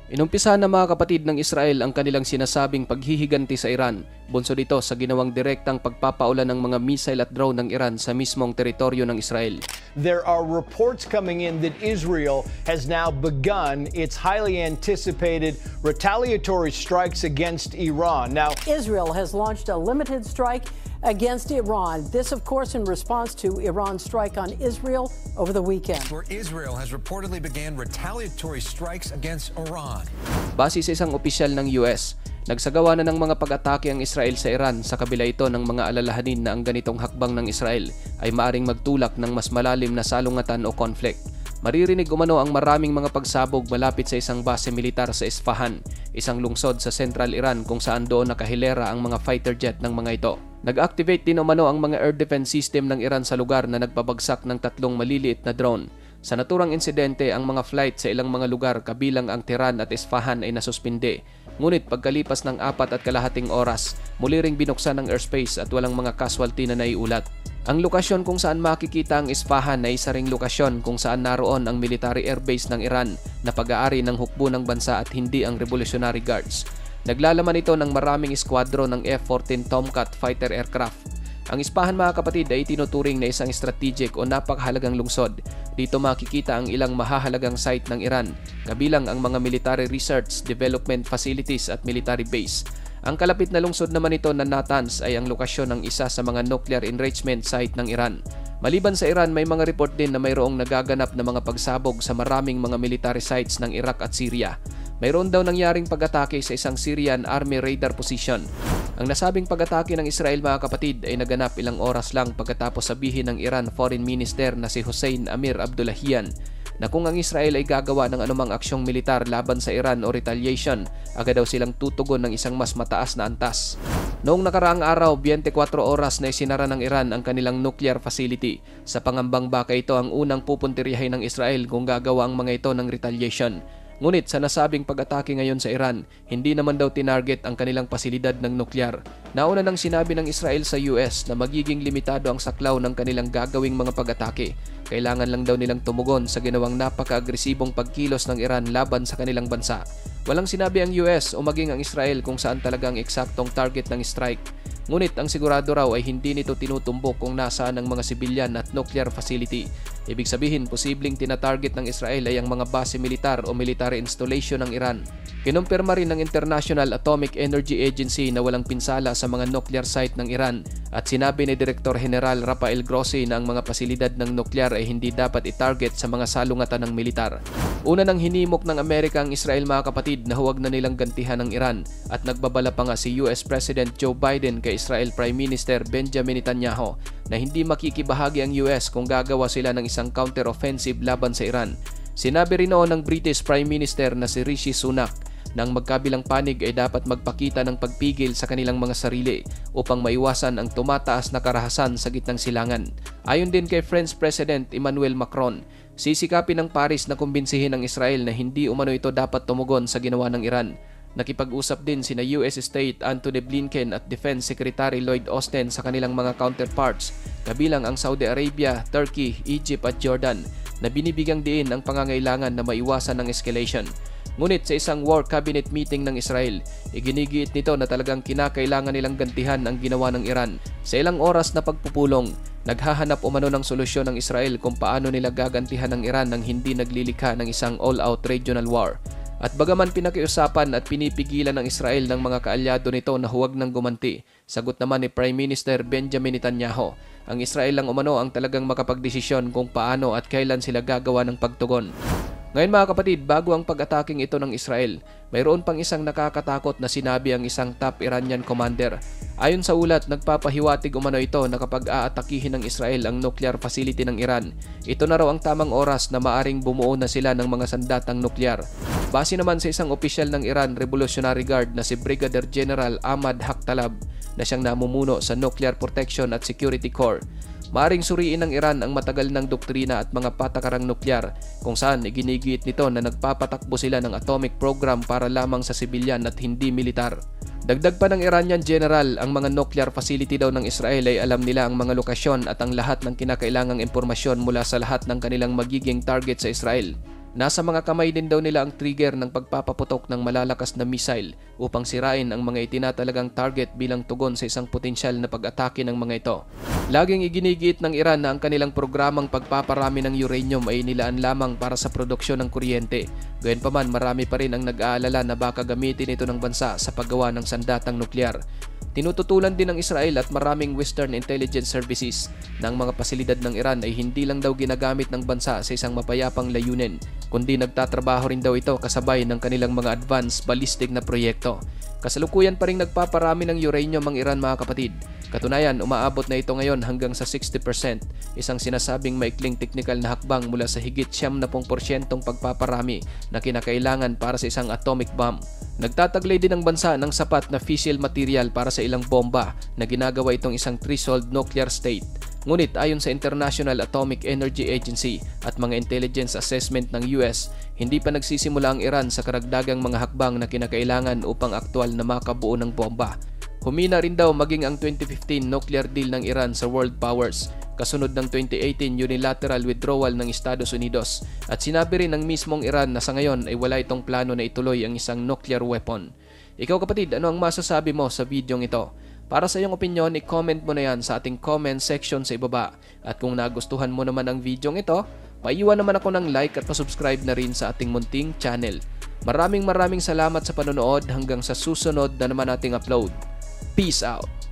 Inumpisa na mga kapatid ng Israel ang kanilang sinasabing paghihiganti sa Iran. Bunsod ito sa ginawang direktang pagpapaulan ng mga missile at drone ng Iran sa mismong teritoryo ng Israel. There are reports coming in that Israel has now begun its highly anticipated retaliatory strikes against Iran. Now, Israel has launched a limited strike against Iran. This, of course, in response to Iran's strike on Israel over the weekend. Where Israel has reportedly began retaliatory strikes against Iran. Base sa isang opisyal ng US, nagsagawa na ng mga pag-atake ang Israel sa Iran sa kabila ito ng mga alalahanin na ang ganitong hakbang ng Israel ay maaring magtulak ng mas malalim na salungatan o conflict. Maririnig umano ang maraming mga pagsabog malapit sa isang base militar sa Isfahan, isang lungsod sa Central Iran kung saan doon nakahilera ang mga fighter jet ng mga ito. Nag-activate din umano ang mga air defense system ng Iran sa lugar na nagpabagsak ng 3 maliliit na drone. Sa naturang insidente, ang mga flight sa ilang mga lugar kabilang ang Tehran at Isfahan ay nasuspinde. Ngunit pagkalipas ng 4.5 oras, muli ring binuksan ang airspace at walang mga casualty na naiulat. Ang lokasyon kung saan makikita ang Isfahan ay isa ring lokasyon kung saan naroon ang military airbase ng Iran na pag-aari ng hukbo ng bansa at hindi ang Revolutionary Guards. Naglalaman ito ng maraming eskwadron ng F-14 Tomcat fighter aircraft. Ang Isfahan mga kapatid ay tinuturing na isang strategic o napakahalagang lungsod. Dito makikita ang ilang mahahalagang site ng Iran, kabilang ang mga military research, development facilities at military base. Ang kalapit na lungsod naman ito na Natanz ay ang lokasyon ng isa sa mga nuclear enrichment site ng Iran. Maliban sa Iran, may mga report din na mayroong nagaganap na mga pagsabog sa maraming mga military sites ng Iraq at Syria. Mayroon daw nangyaring pag-atake sa isang Syrian Army radar position. Ang nasabing pag-atake ng Israel mga kapatid ay naganap ilang oras lang pagkatapos sabihin ng Iran Foreign Minister na si Hossein Amir Abdullahian na kung ang Israel ay gagawa ng anumang aksyong militar laban sa Iran o retaliation, agad daw silang tutugon ng isang mas mataas na antas. Noong nakaraang araw, 24 oras na isinara ng Iran ang kanilang nuclear facility. Sa pangambang baka ito ang unang pupuntiryahin ng Israel kung gagawa ang mga ito ng retaliation. Ngunit sa nasabing pag-atake ngayon sa Iran, hindi naman daw tinarget ang kanilang pasilidad ng nuklear. Nauna nang sinabi ng Israel sa US na magiging limitado ang saklaw ng kanilang gagawing mga pag-atake. Kailangan lang daw nilang tumugon sa ginawang napaka-agresibong pagkilos ng Iran laban sa kanilang bansa. Walang sinabi ang US o maging ang Israel kung saan talagang eksaktong target ng strike. Ngunit ang sigurado raw ay hindi nito tinutumbok kung nasaan ang mga sibilyan at nuclear facility. Ibig sabihin, posibleng tinatarget ng Israel ay ang mga base militar o military installation ng Iran. Kinumpirma rin ng International Atomic Energy Agency na walang pinsala sa mga nuclear site ng Iran at sinabi ni Direktor General Rafael Grossi na ang mga pasilidad ng nuclear ay hindi dapat i-target sa mga salungatan ng militar. Una nang hinimok ng Amerika ang Israel mga kapatid na huwag na nilang gantihan ng Iran at nagbabala pa nga si US President Joe Biden kay Israel Prime Minister Benjamin Netanyahu na hindi makikibahagi ang US kung gagawa sila ng isang counter-offensive laban sa Iran. Sinabi rin noon ng British Prime Minister na si Rishi Sunak na ang magkabilang panig ay dapat magpakita ng pagpigil sa kanilang mga sarili upang maiwasan ang tumataas na karahasan sa gitnang silangan. Ayon din kay French President Emmanuel Macron, sisikapin ng Paris na kumbinsihin ang Israel na hindi umano ito dapat tumugon sa ginawa ng Iran. Nakipag-usap din sina US State Antony Blinken at Defense Secretary Lloyd Austin sa kanilang mga counterparts, kabilang ang Saudi Arabia, Turkey, Egypt at Jordan, na binibigyang diin ang pangangailangan na maiwasan ng escalation. Ngunit sa isang War Cabinet meeting ng Israel, iginigiit nito na talagang kinakailangan nilang gantihan ang ginawa ng Iran. Sa ilang oras na pagpupulong, naghahanap umano ng solusyon ng Israel kung paano nila gagantihan ng Iran nang hindi naglilikha ng isang all-out regional war. At bagaman pinakiusapan at pinipigilan ng Israel ng mga kaalyado nito na huwag nang gumanti, sagot naman ni Prime Minister Benjamin Netanyahu, ang Israel lang umano ang talagang makapagdesisyon kung paano at kailan sila gagawa ng pagtugon. Ngayon mga kapatid, bago ang pag-ataking ito ng Israel, mayroon pang isang nakakatakot na sinabi ang isang top Iranian commander. Ayon sa ulat, nagpapahiwatig umano ito na kapag aatakihin ng Israel ang nuclear facility ng Iran, ito na raw ang tamang oras na maaring bumuo na sila ng mga sandatang nuklear. Base naman sa isang opisyal ng Iran Revolutionary Guard na si Brigadier General Ahmad Haktalab na siyang namumuno sa Nuclear Protection at Security Corps, maaring suriin ng Iran ang matagal ng doktrina at mga patakarang nuklear kung saan iginigiit nito na nagpapatakbo sila ng atomic program para lamang sa sibilyan at hindi militar. Dagdag pa ng Iranian general, ang mga nuclear facility daw ng Israel ay alam nila ang mga lokasyon at ang lahat ng kinakailangang impormasyon mula sa lahat ng kanilang magiging target sa Israel. Nasa mga kamay din daw nila ang trigger ng pagpapaputok ng malalakas na missile upang sirain ang mga itinatalagang target bilang tugon sa isang potensyal na pag-atake ng mga ito. Laging iginigiit ng Iran na ang kanilang programang pagpaparami ng uranium ay nilaan lamang para sa produksyon ng kuryente. Gayunpaman, marami pa rin ang nag-aalala na baka gamitin ito ng bansa sa paggawa ng sandatang nuklear. Tinututulan din ng Israel at maraming Western intelligence services na ang mga pasilidad ng Iran ay hindi lang daw ginagamit ng bansa sa isang mapayapang layunin, kundi nagtatrabaho rin daw ito kasabay ng kanilang mga advanced ballistic na proyekto. Kasalukuyan pa rin nagpaparami ng uranium ang Iran, mga kapatid. Katunayan, umaabot na ito ngayon hanggang sa 60%, isang sinasabing maikling teknikal na hakbang mula sa higit 70% pagpaparami na kinakailangan para sa isang atomic bomb. Nagtataglay din ang bansa ng sapat na fissile material para sa ilang bomba na ginagawa itong isang threshold nuclear state. Ngunit ayon sa International Atomic Energy Agency at mga intelligence assessment ng US, hindi pa nagsisimula ang Iran sa karagdagang mga hakbang na kinakailangan upang aktwal na makabuo ng bomba. Humina rin daw maging ang 2015 nuclear deal ng Iran sa world powers, kasunod ng 2018 unilateral withdrawal ng Estados Unidos, at sinabi rin ng mismong Iran na sa ngayon ay wala itong plano na ituloy ang isang nuclear weapon. Ikaw, kapatid, ano ang masasabi mo sa videong ito? Para sa iyong opinion, i-comment mo na yan sa ating comment section sa ibaba. At kung nagustuhan mo naman ang videong ito, paiwan naman ako ng like at pasubscribe na rin sa ating munting channel. Maraming salamat sa panonood, hanggang sa susunod na naman nating upload. Peace out!